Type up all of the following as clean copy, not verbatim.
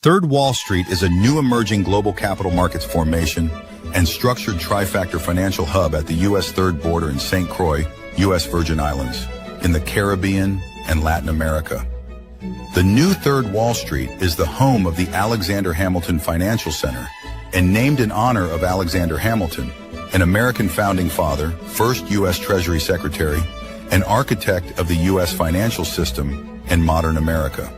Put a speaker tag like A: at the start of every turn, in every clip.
A: Third Wall Street is a new emerging global capital markets formation and structured trifactor financial hub at the U.S. Third Border in St. Croix, U.S. Virgin Islands, in the Caribbean and Latin America. The new Third Wall Street is the home of the Alexander Hamilton Financial Center and named in honor of Alexander Hamilton, an American founding father, first U.S. Treasury Secretary, and architect of the U.S. financial system and modern America.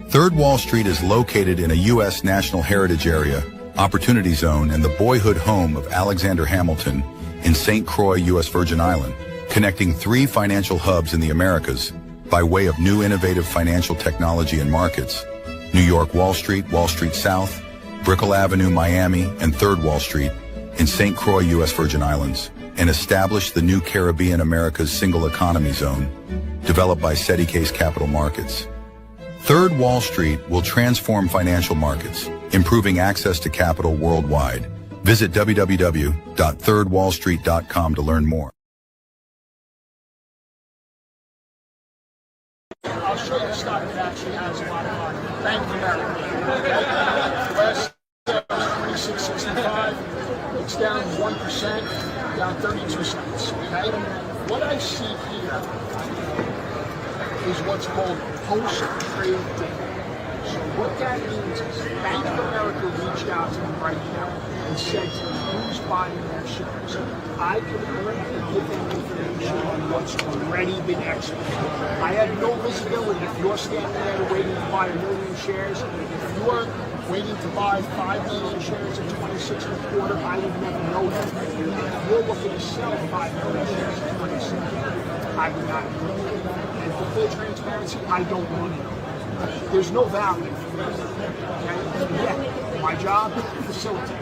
A: Third Wall Street is located in a U.S. National Heritage Area, Opportunity Zone, and the boyhood home of Alexander Hamilton in St. Croix, U.S. Virgin Island, connecting 3 financial hubs in the Americas by way of new innovative financial technology and markets: New York Wall Street, Wall Street South, Brickell Avenue, Miami, and Third Wall Street in St. Croix, U.S. Virgin Islands, and established the new Caribbean America's Single Economy Zone, developed by SETI Case Capital Markets. Third Wall Street will transform financial markets, improving access to capital worldwide. Visit www.thirdwallstreet.com to learn more.
B: I'll show you a stock that actually has a lot of money. Bank of America. Last was 26.65. It's down 1%, down 32 cents. Okay? What I see here is what's called post-trade data. So what that means is Bank of America reached out to me right now and said to me, who's buying their shares? I can only give them information on what's already been executed. I have no visibility. If you're standing there waiting to buy 1 million shares, if you're waiting to buy 5 million shares at 26 and a quarter, I would never know that. If you're looking to sell 5 million shares at 26, I would not know. And for full transparency, I don't want to know. There's no value. Okay? Yeah, my job is to facilitate.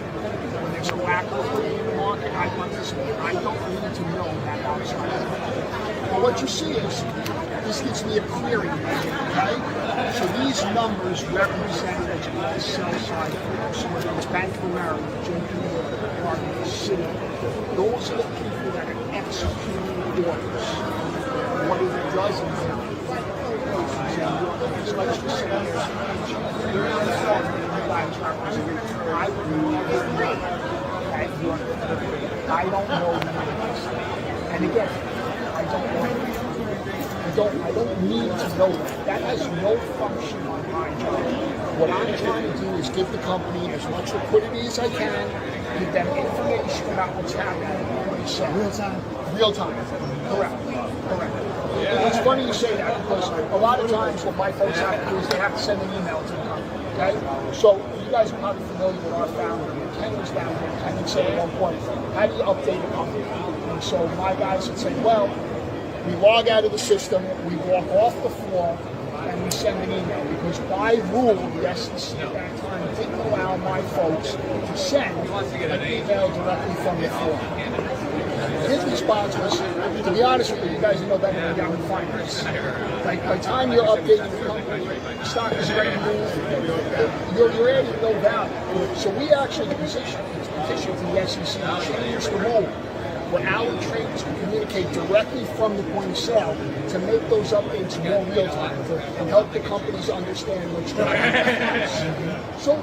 B: When there's a lack of liquidity in the market, I participate. I don't need to know that outside. But what you see is, this gives me a query, okay? So these numbers represent the sell side. So whether it's Bank of America, JP Morgan, Citi, those are the people that are executing orders. What it does is, let's just say I would never know that I don't know the numbers. And again, I don't need to know that. That has no function on my job. What I'm trying to do is give the company as much liquidity as I can, give them information about what's happening when they sell. Real time. Real time. Correct. It's funny you say that because a lot of times what my folks have to do is they have to send an email to the company, okay? So you guys are probably familiar with our founder. Ken was down there. Ken would say at one point, how do you update a company? And so my guys would say, well, we log out of the system, we walk off the floor, and we send an email. Because by rule, the SEC at that time didn't allow my folks to send an email directly from the floor. His response was, to be honest with you, you guys know better than down in finance. Like, by the time you're updating the company, the stock is ready to move, you're adding no value. So we actually petitioned to the SEC to change the rule where our traders can communicate directly from the point of sale to make those updates more real time and help the companies understand what's going on. So,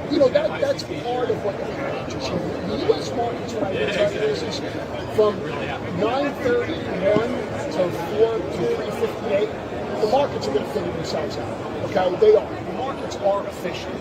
B: that's part of what the package is. The U.S. markets, when I get to business, from 9:31 to 3:58, the markets are going to figure themselves out. Okay, they are. The markets are efficient.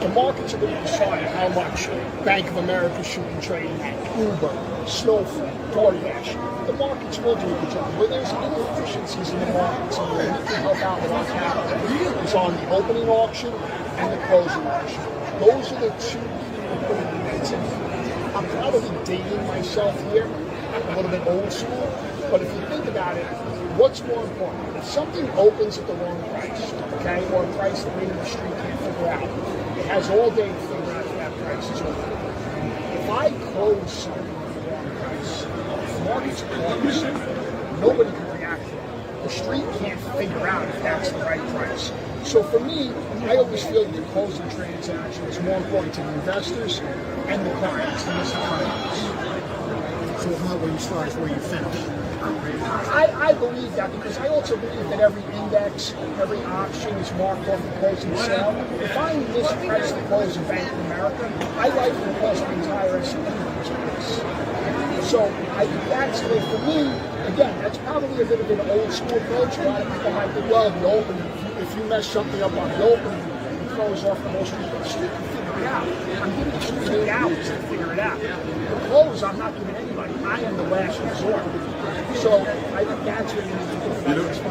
B: The markets are going to decide how much Bank of America should be trading at, Uber, Snowflake, DoorDash. The markets will do a good job. Where there's inefficiencies in the markets and where we can help out with our capital is on the opening auction and the closing auction. Those are the two liquidity events. I'm probably dating myself here, a little bit old school, but if you think about it, what's more important? If something opens at the wrong price, okay, or a price that maybe the street can't figure out, it has all day to figure out if that price is open. If I close something at the wrong price, the market's closed, nobody can react to it. The street can't figure out if that's the right price. So for me, I always feel that the closing transaction is more important to the investors and the clients than the clients.
C: So it's not where you start, it's where you finish.
B: I believe that because I also believe that every index, every option is marked off the closing sale. If I misprice the close of Bank of America, I likely close the entire S&P price. So I think that's it for me. Again, that's probably a bit of an old school approach. A lot of people might think, well, the opening, if you mess something up on the opening, it throws off the Wall Street. The Street can figure it out. I'm giving 28 hours to figure it out. The close, I'm not giving anybody. I am the last resort. So I think that's what you need to think about.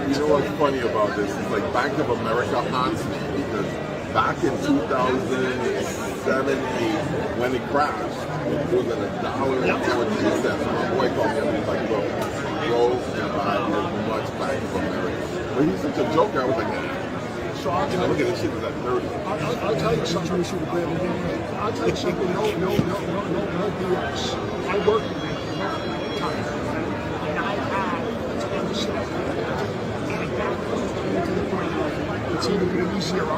C: You know what's funny about this? It's like Bank of America haunts me because back in 2007, 8, when it crashed, it was at $1.42. My boy called me up and was like, "Bro, go and buy as much Bank of America." But he's such a joker. I was like, "Nah."
B: So I'll tell
C: Look
B: you,
C: at this shit. It's at 30.
B: I'll tell you something. I'll tell you something. No BS. I worked with Bank of America all the time, and I had to understand. And at that point, to the point of it's either going to be zero,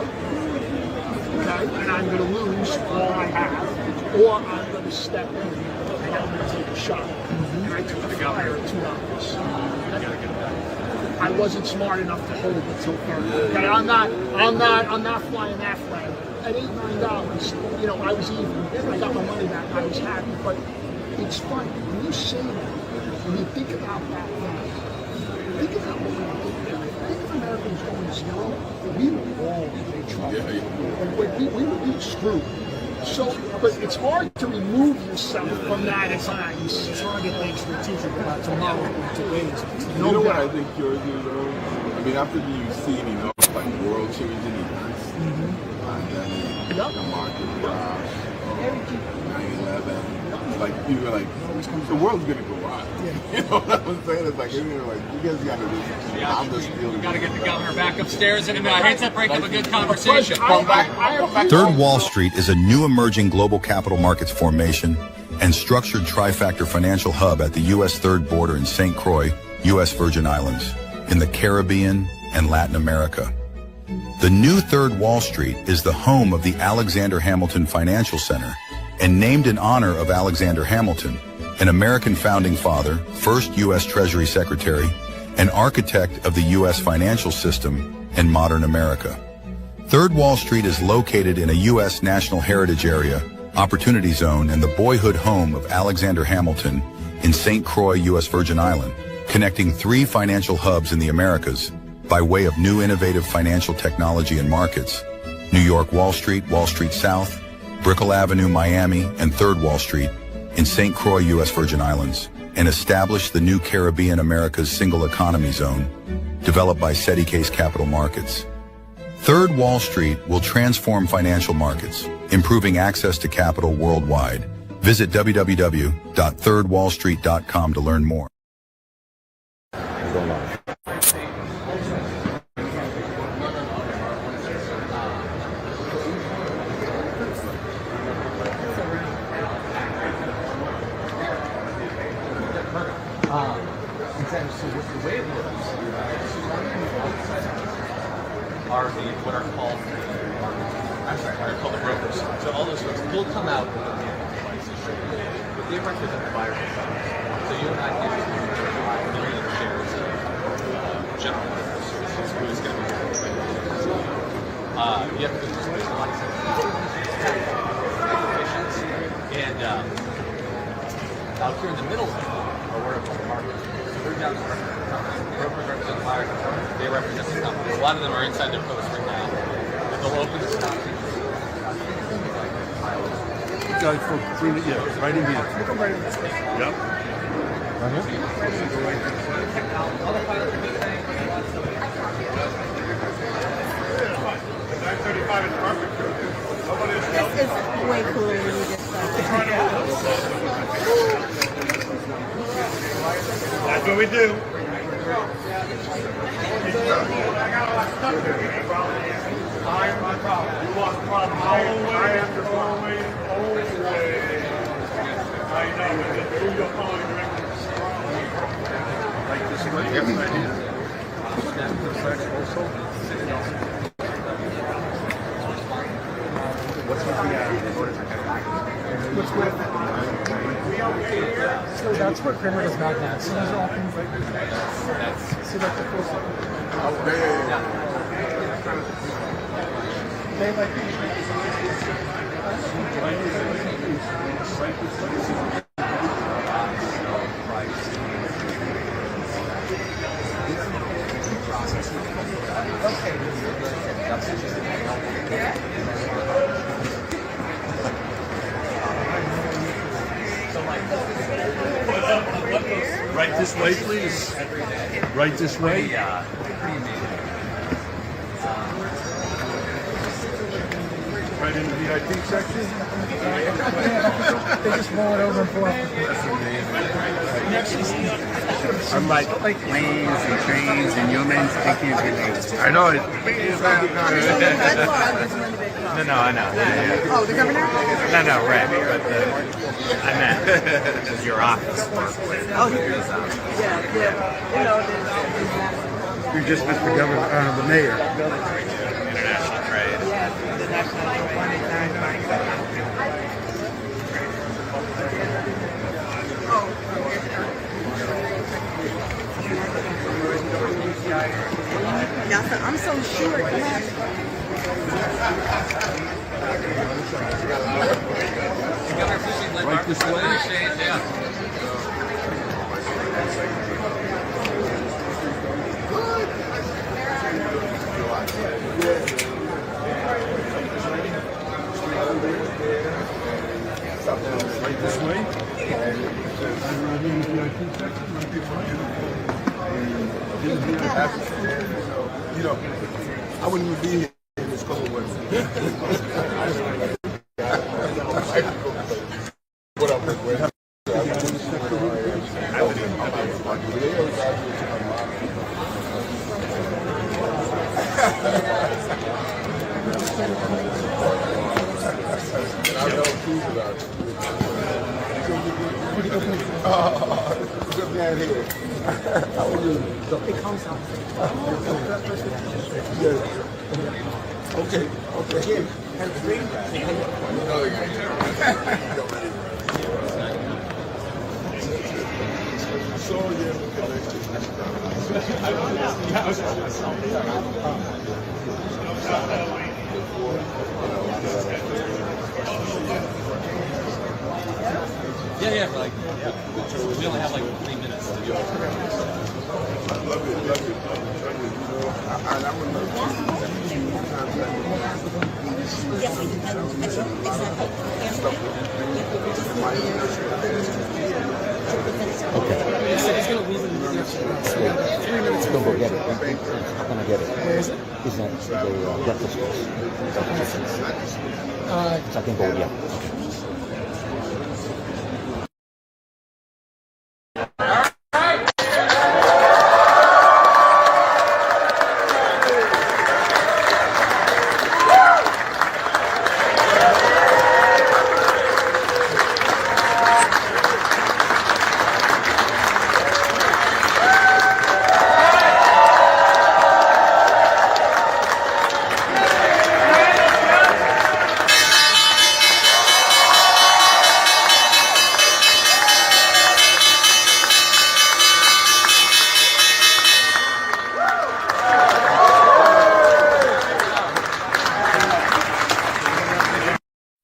B: okay, and I'm going to lose all I have, or I'm going to step in and I'm going to take a shot. And I took a flyer at $2. I wasn't smart enough to hold it till 30. Okay, I'm not flying that flag. At $8, $9, you know, I was even. I got my money back. I was happy. But it's funny when you say that, when you think about that thing, think about what we did. Think if America was going zero, we were all in big trouble. We were screwed. So, but it's hard to remove yourself from that at times. It's hard to think strategic about tomorrow and today's.
C: You know what I think yours is, though? I mean, after you've seen enough like world-changing events, pandemic, the market crash, 9/11, like people are like, the world's gonna go on. You know what I'm saying? It's like, you know, like you guys gotta do. I'm just feeling.
D: We gotta get the governor back upstairs, and I hate to break up a good conversation.
C: Come back.
A: Third Wall Street is a new emerging global capital markets formation and structured trifactor financial hub at the U.S. third border in St. Croix, U.S. Virgin Islands, in the Caribbean and Latin America. The new Third Wall Street is the home of the Alexander Hamilton Financial Center and named in honor of Alexander Hamilton, an American founding father, first U.S. Treasury Secretary, and architect of the U.S. financial system and modern America. Third Wall Street is located in a U.S. National Heritage Area, Opportunity Zone, and the boyhood home of Alexander Hamilton in St. Croix, U.S. Virgin Island, connecting 3 financial hubs in the Americas by way of new innovative financial technology and markets: New York Wall Street South, Brickell Avenue, Miami, and Third Wall Street in St. Croix, U.S. Virgin Islands, and established the new Caribbean America's Single Economy Zone, developed by SETI Case Capital Markets. Third Wall Street will transform financial markets, improving access to capital worldwide. Visit www.thirdwallstreet.com to learn more.
D: The way it works are what are called the brokers. So all those folks will come out with a device issue, but they represent the buyer. So you and I can buy $1 million shares of General Motors, who is going to be here. You have to go through some license regulations, and out here in the middle are where it's the market. We're down to the brokers represent the buyers, they represent the company. A lot of them are inside their post right now. They'll open the stock.
E: Go for bring it, yeah, right in here. Yep. Right here?
F: This is way cooler than you just said.
E: That's what we do.
B: I'm my problem. You want problem. I have to always. I know, but then you're calling directly.
E: Like this one.
B: What's with? We okay here? So that's where Kramer does Mad Men. So those are all things like see like the first they like
E: Right this way, please. Right this way. Right in the VIP section.
B: they just roll it over and pull out.
G: Unlike planes and trains and humans, they can't be late.
E: I know it.
G: No, I know.
F: Oh, the governor?
G: No, Red. But I meant your office.
F: Oh, yeah. You know,
E: You just missed the governor, the mayor.
G: International trade.
F: yeah, the national Yeah, so I'm so short. Come on.
E: Right this way. Right this way. Right in the VIP section. Right behind you.
C: You know, I wouldn't even be here in this cold weather. What up, Rick? Where? Okay.
D: Yeah, like, we only have like 3 minutes to do it.
H: Don't go get it. I'm gonna get it. Where is it? It's not the breakfast place. So I can go, yeah.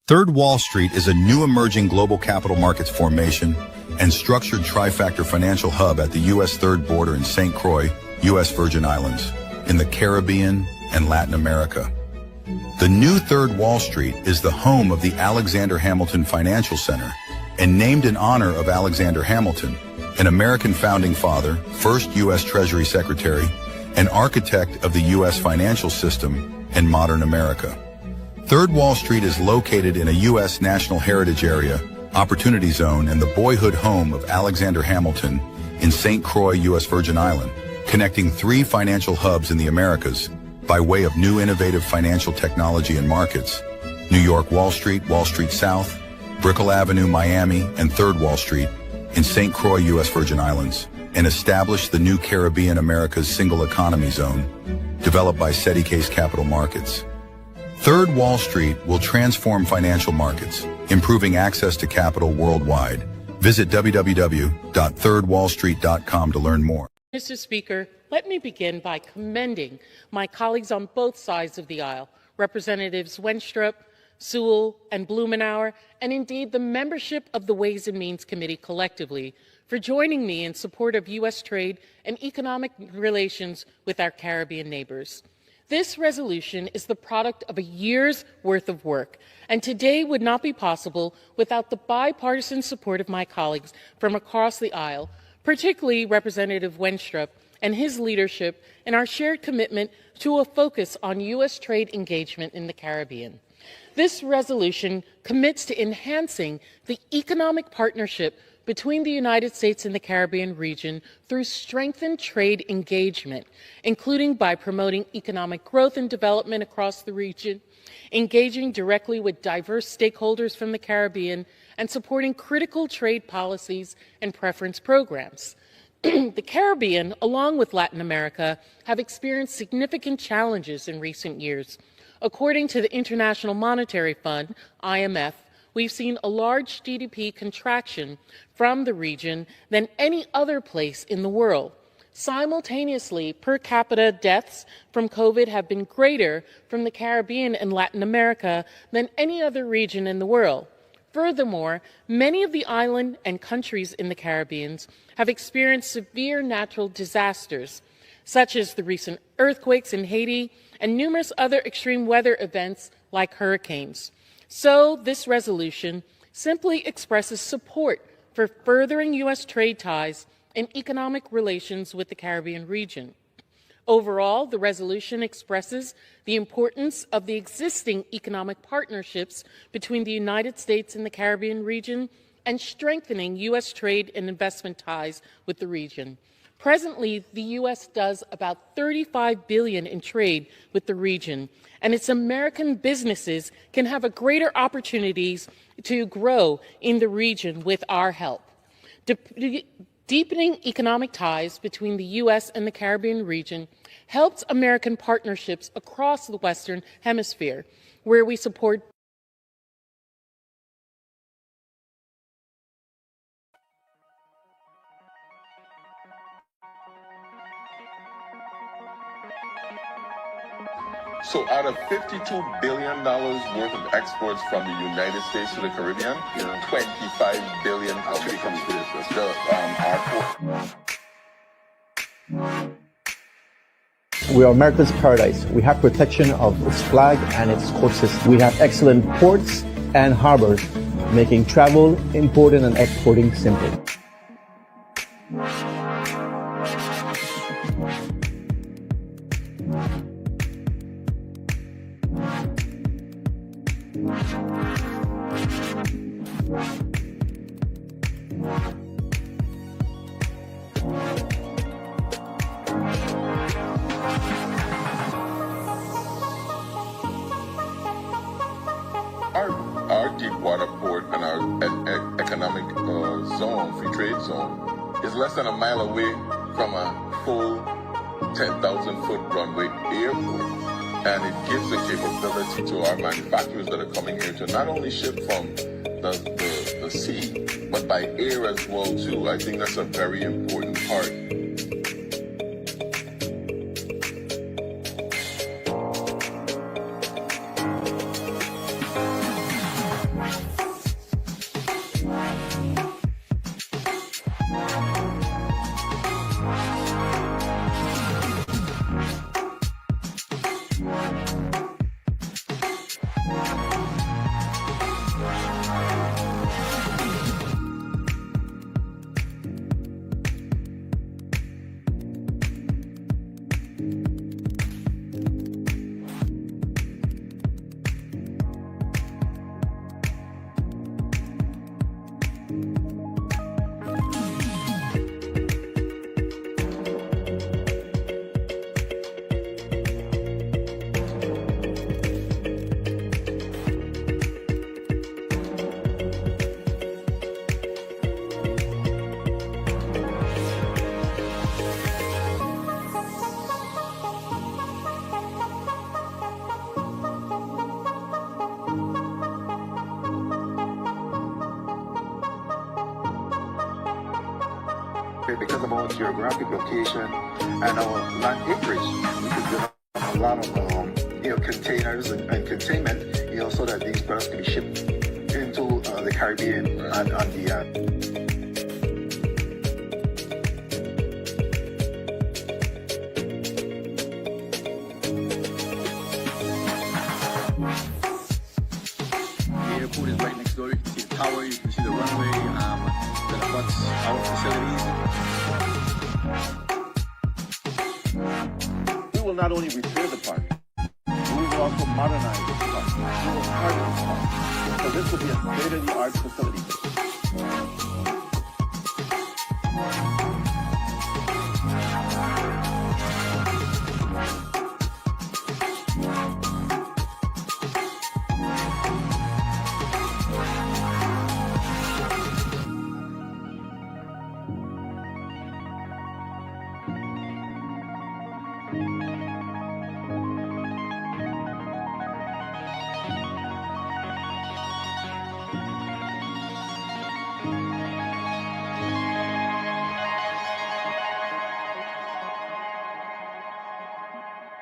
A: Third Wall Street is a new emerging global capital markets formation and structured trifactor financial hub at the U.S. Third Border in St. Croix, U.S. Virgin Islands, in the Caribbean and Latin America. The new Third Wall Street is the home of the Alexander Hamilton Financial Center and named in honor of Alexander Hamilton, an American founding father, first U.S. Treasury Secretary, and architect of the U.S. financial system and modern America. Third Wall Street is located in a U.S. National Heritage Area, Opportunity Zone, and the boyhood home of Alexander Hamilton in St. Croix, U.S. Virgin Island, connecting 3 financial hubs in the Americas by way of new innovative financial technology and markets: New York Wall Street South, Brickell Avenue, Miami, and Third Wall Street in St. Croix, U.S. Virgin Islands, and established the new Caribbean America's Single Economy Zone, developed by SETI Case Capital Markets. Third Wall Street will transform financial markets, improving access to capital worldwide, Visit www.thirdwallstreet.com to learn more.
I: Mr. Speaker, let me begin by commending my colleagues on both sides of the aisle, Representatives Wenstrup, Sewell, and Blumenauer, and indeed the membership of the Ways and Means Committee collectively, for joining me in support of U.S. trade and economic relations with our Caribbean neighbors. This resolution is the product of a year's worth of work, and today would not be possible without the bipartisan support of my colleagues from across the aisle, particularly Representative Wenstrup and his leadership, and our shared commitment to a focus on U.S. trade engagement in the Caribbean. This resolution commits to enhancing the economic partnership between the United States and the Caribbean region through strengthened trade engagement, including by promoting economic growth and development across the region, engaging directly with diverse stakeholders from the Caribbean, and supporting critical trade policies and preference programs. The Caribbean, along with Latin America, have experienced significant challenges in recent years. According to the International Monetary Fund, IMF, we've seen a large GDP contraction from the region than any other place in the world. Simultaneously, per capita deaths from COVID have been greater from the Caribbean and Latin America than any other region in the world. Furthermore, many of the island and countries in the Caribbean have experienced severe natural disasters, such as the recent earthquakes in Haiti and numerous other extreme weather events like hurricanes. So this resolution simply expresses support for furthering U.S. trade ties and economic relations with the Caribbean region. Overall, the resolution expresses the importance of the existing economic partnerships between the United States and the Caribbean region and strengthening U.S. trade and investment ties with the region. Presently, the U.S. does about $35 billion in trade with the region, and its American businesses can have a greater opportunities to grow in the region with our help. Deepening economic ties between the U.S. and the Caribbean region helps American partnerships across the Western Hemisphere, where we support
C: So out of $52 billion worth of exports from the United States to the Caribbean, $25 billion actually comes to our port.
J: We are America's paradise. We have protection of its flag and its court system. We have excellent ports and harbors, making travel, importing and exporting simple.
C: Our deep water port and our economic zone, free trade zone, is less than a mile away from a full 10,000-foot runway airport. And it gives the capability to our manufacturers that are coming here to not only ship from the sea, but by air as well too. I think that's a very important part.
K: talk about geographic location and our land acreage. We could build a lot of containers and containment, so that these products can be shipped into the Caribbean and on the
G: airport is right next door. You can see the tower, you can see the runway that abuts our facilities. We will not only repair the park, we will also modernize the park. We will harden the park. So this will be a state-of-the-art facility.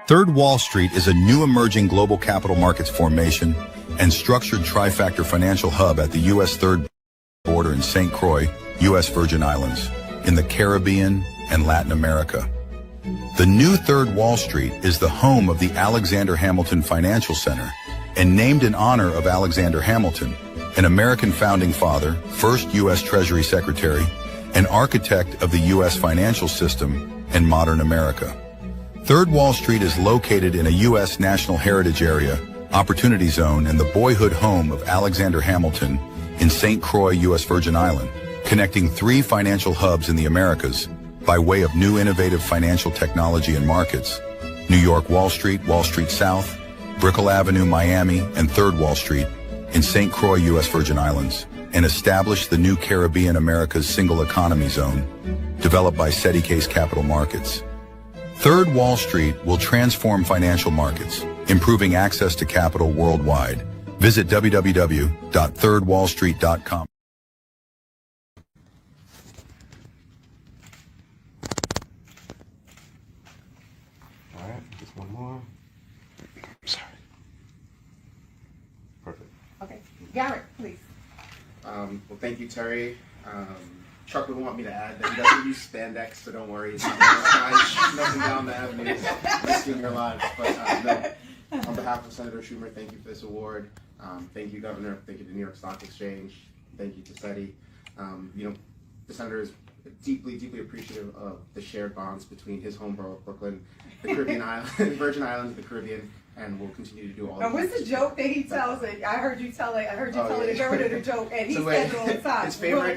A: Third Wall Street is a new emerging global capital markets formation and structured trifactor financial hub at the U.S. third border in St. Croix, U.S. Virgin Islands, in the Caribbean and Latin America. The new Third Wall Street is the home of the Alexander Hamilton Financial Center and named in honor of Alexander Hamilton, an American founding father, first U.S. Treasury Secretary, and architect of the U.S. financial system and modern America. Third Wall Street is located in a U.S. National Heritage Area, Opportunity Zone, and the boyhood home of Alexander Hamilton in St. Croix, U.S. Virgin Island, connecting 3 financial hubs in the Americas by way of new innovative financial technology and markets: New York Wall Street South, Brickell Avenue, Miami, and Third Wall Street in St. Croix, U.S. Virgin Islands, and established the new Caribbean America's Single Economy Zone, developed by SETI Case Capital Markets. Third Wall Street will transform financial markets, improving access to capital worldwide. Visit www.thirdwallstreet.com.
E: All right, just one more. Sorry. Perfect.
F: Okay, Garrett, please.
G: Well, thank you, Terry. Chuck would want me to add that he doesn't use spandex, so don't worry. It's not nothing down the avenue, risking your lives. But no, on behalf of Senator Schumer, thank you for this award. Thank you, Governor. Thank you to New York Stock Exchange. Thank you to SETI. The Senator is deeply, deeply appreciative of the shared bonds between his home borough of Brooklyn, the Caribbean island, Virgin Islands, the Caribbean, and we'll continue to do all.
F: And what's the joke that he tells it? I heard you telling the governor the joke, and he said it all the time.
G: His favorite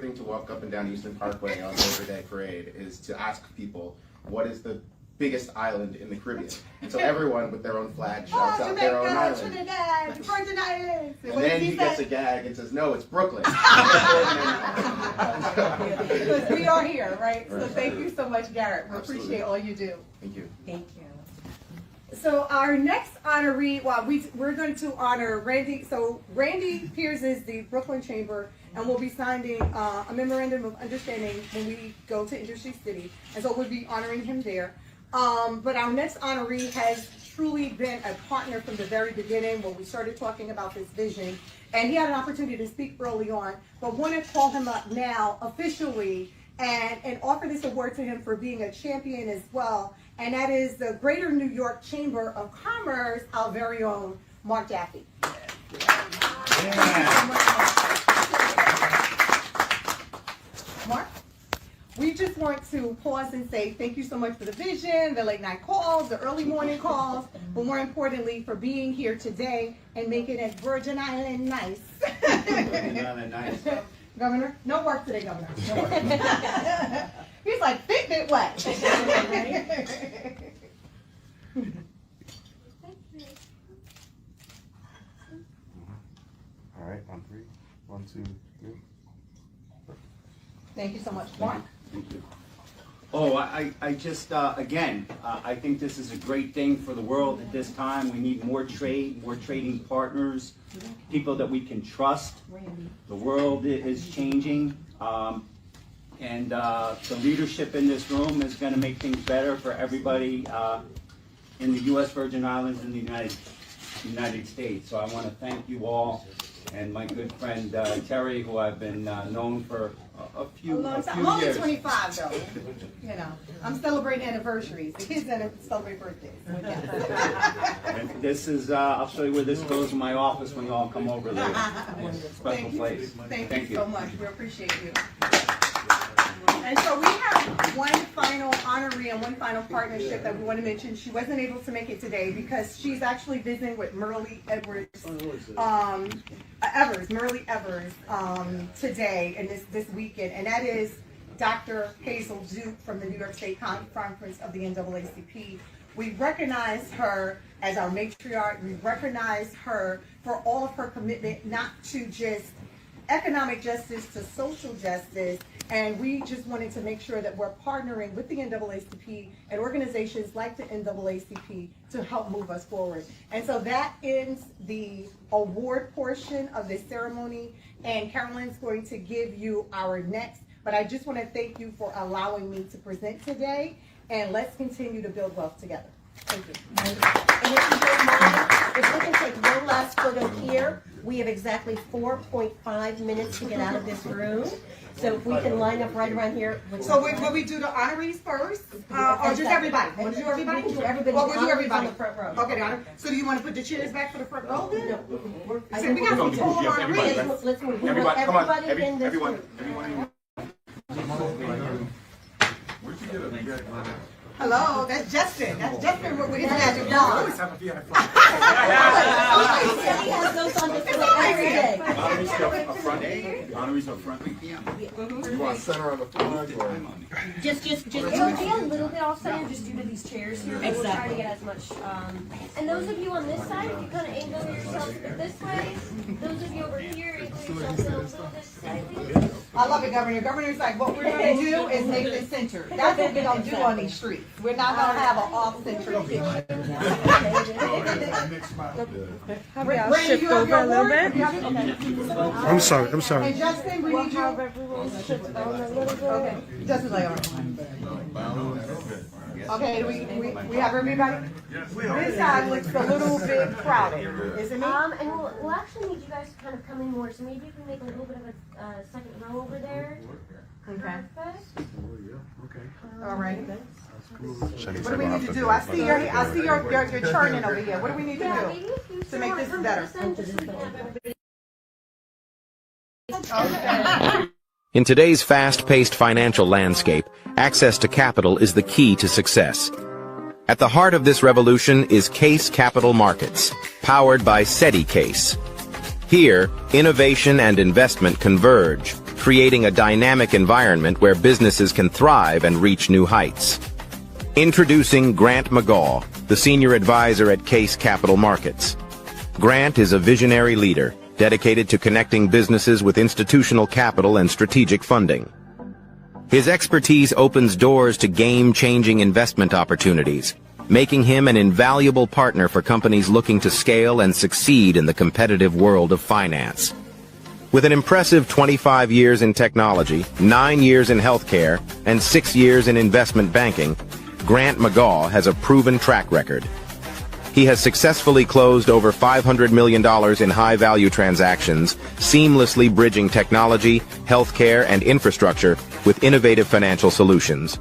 G: thing to walk up and down Houston Parkway on Labor Day parade is to ask people, what is the biggest island in the Caribbean? And so everyone with their own flag shouts out their own island.
F: Trinidad, Virgin Islands.
G: And then he gets a gag and says, no, it's Brooklyn.
F: Because we are here, right? So thank you so much, Garrett. We appreciate all you do.
G: Thank you.
F: Thank you. So our next honoree, we're going to honor Randy. So Randy Piers is the Brooklyn Chamber, and we'll be signing a memorandum of understanding when we go to Industry City, and so we'll be honoring him there. But our next honoree has truly been a partner from the very beginning when we started talking about this vision, and he had an opportunity to speak early on, but want to call him up now officially and offer this award to him for being a champion as well. And that is the Greater New York Chamber of Commerce, our very own Mark Jaffe. Mark, we just want to pause and say thank you so much for the vision, the late night calls, the early morning calls, but more importantly for being here today and making it Virgin Island nice.
G: Virgin Island nice.
F: Governor, no work today, Governor. No work. He's like, Fitbit what?
E: All right, on 3. 1, 2, 3.
F: Thank you so much, Mark.
G: Thank you. Oh, I just, again, I think this is a great thing for the world at this time. We need more trade, more trading partners, people that we can trust. The world is changing.
L: And the leadership in this room is going to make things better for everybody in the U.S. Virgin Islands and the United States. So I want to thank you all and my good friend Terry, who I've been known for a few
F: I'm only
L: years.
F: 25 though. You know, I'm celebrating anniversaries. The kids that celebrate birthdays.
L: And this is, I'll show you where this goes in my office when you all come over there. Special place.
F: Thank you so much. We appreciate you. And so we have one final honoree and one final partnership that we want to mention. She wasn't able to make it today because she's actually visiting with Merle Evers today and this weekend, and that is Dr. Hazel Duke from the New York State Conference of the NAACP. We recognize her as our matriarch. We recognize her for all of her commitment, not to just economic justice, to social justice, and we just wanted to make sure that we're partnering with the NAACP and organizations like the NAACP to help move us forward. And so that ends the award portion of this ceremony, and Carolyn's going to give you our next, but I just want to thank you for allowing me to present today, and let's continue to build wealth together. Thank you.
M: And if you don't mind, if we can take one last photo here, we have exactly 4.5 minutes to get out of this room. So if we can line up right around here.
F: So will we do the honorees first, or just everybody? Want to do everybody?
M: We'll do everybody.
F: Well, we'll do everybody.
M: On the front row.
F: Okay, the honor. So do you want to put the chairs back for the front row then?
M: No.
F: So we got some total honorees.
M: Let's move. Everybody in this room.
F: Hello, that's Justin. That's Justin with his magic wand.
M: He has those on display every day.
C: Honorees up front. You want center on the flag or?
M: Just.
N: It'll be a little bit offside just due to these chairs here. We're trying to get as much. And those of you on this side, if you kind of angle yourself this way, those of you over here, angle yourself a little this side.
F: I love it, Governor. Governor's like, what we're going to do is make this center. That's what we're going to do on these streets. We're not going to have an off-center picture.
I: Shift over a little bit.
E: I'm sorry.
F: And Justin, we need you. Okay, Justin's like, all right. Okay, do we have everybody? This side looks a little bit crowded, isn't it?
N: And we'll actually need you guys to kind of come in more. So maybe if we make a little bit of a second row over there.
F: Okay.
N: Perfect.
F: All right. What do we need to do? I see you're churning over here. What do we need to do to make this better?
O: In today's fast-paced financial landscape, access to capital is the key to success. At the heart of this revolution is Case Capital Markets, powered by SETI Case. Here, innovation and investment converge, creating a dynamic environment where businesses can thrive and reach new heights. Introducing Grant McGaw, the senior advisor at Case Capital Markets. Grant is a visionary leader, dedicated to connecting businesses with institutional capital and strategic funding. His expertise opens doors to game-changing investment opportunities, making him an invaluable partner for companies looking to scale and succeed in the competitive world of finance. With an impressive 25 years in technology, 9 years in healthcare, and 6 years in investment banking, Grant McGaw has a proven track record. He has successfully closed over $500 million in high-value transactions, seamlessly bridging technology, healthcare, and infrastructure with innovative financial solutions.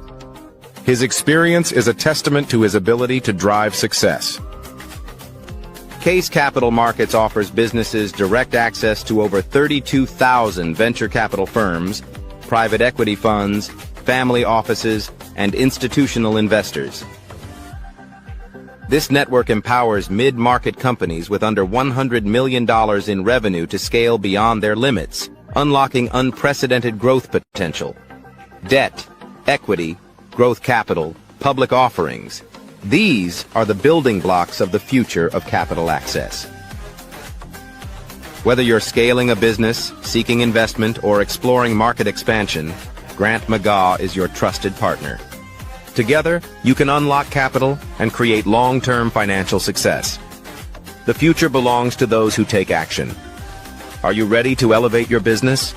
O: His experience is a testament to his ability to drive success. Case Capital Markets offers businesses direct access to over 32,000 venture capital firms, private equity funds, family offices, and institutional investors. This network empowers mid-market companies with under $100 million in revenue to scale beyond their limits, unlocking unprecedented growth potential. Debt, equity, growth capital, public offerings. These are the building blocks of the future of capital access. Whether you're scaling a business, seeking investment, or exploring market expansion, Grant McGaw is your trusted partner. Together, you can unlock capital and create long-term financial success. The future belongs to those who take action. Are you ready to elevate your business?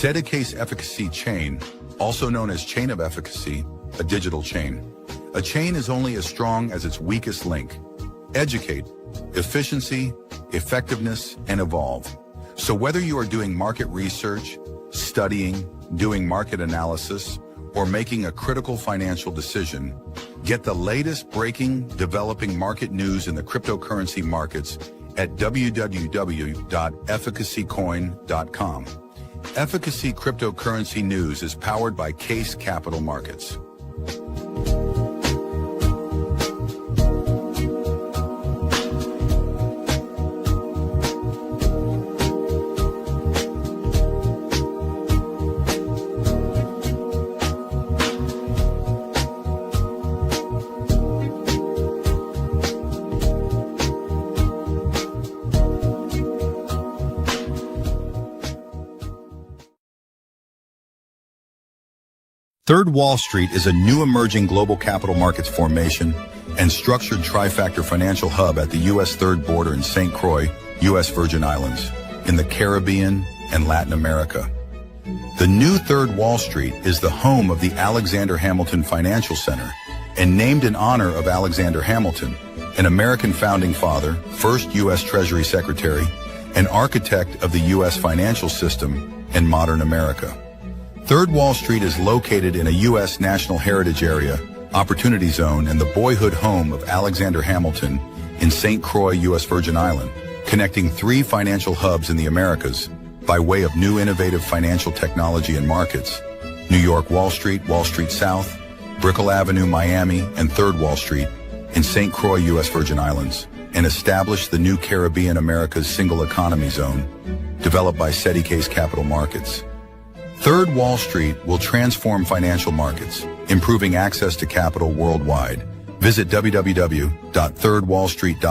A: SEDICASE Efficacy Chain, also known as Chain of Efficacy, a digital chain. A chain is only as strong as its weakest link. Educate, efficiency, effectiveness, and evolve. So whether you are doing market research, studying, doing market analysis, or making a critical financial decision, get the latest breaking, developing market news in the cryptocurrency markets at www.efficacycoin.com. Efficacy Cryptocurrency News is powered by Case Capital Markets. Third Wall Street is a new emerging global capital markets formation and structured trifactor financial hub at the U.S. Third Border in St. Croix, U.S. Virgin Islands, in the Caribbean and Latin America. The new Third Wall Street is the home of the Alexander Hamilton Financial Center and named in honor of Alexander Hamilton, an American founding father, first U.S. Treasury Secretary, and architect of the U.S. financial system and modern America. Third Wall Street is located in a U.S. National Heritage Area, Opportunity Zone, and the boyhood home of Alexander Hamilton in St. Croix, U.S. Virgin Island, connecting 3 financial hubs in the Americas by way of new innovative financial technology and markets: New York Wall Street South, Brickell Avenue, Miami, and Third Wall Street in St. Croix, U.S. Virgin Islands, and established the new Caribbean America's Single Economy Zone, developed by SEDICASE Capital Markets. Third Wall Street will transform financial markets, improving access to capital worldwide. Visit www.thirdwallstreet.com to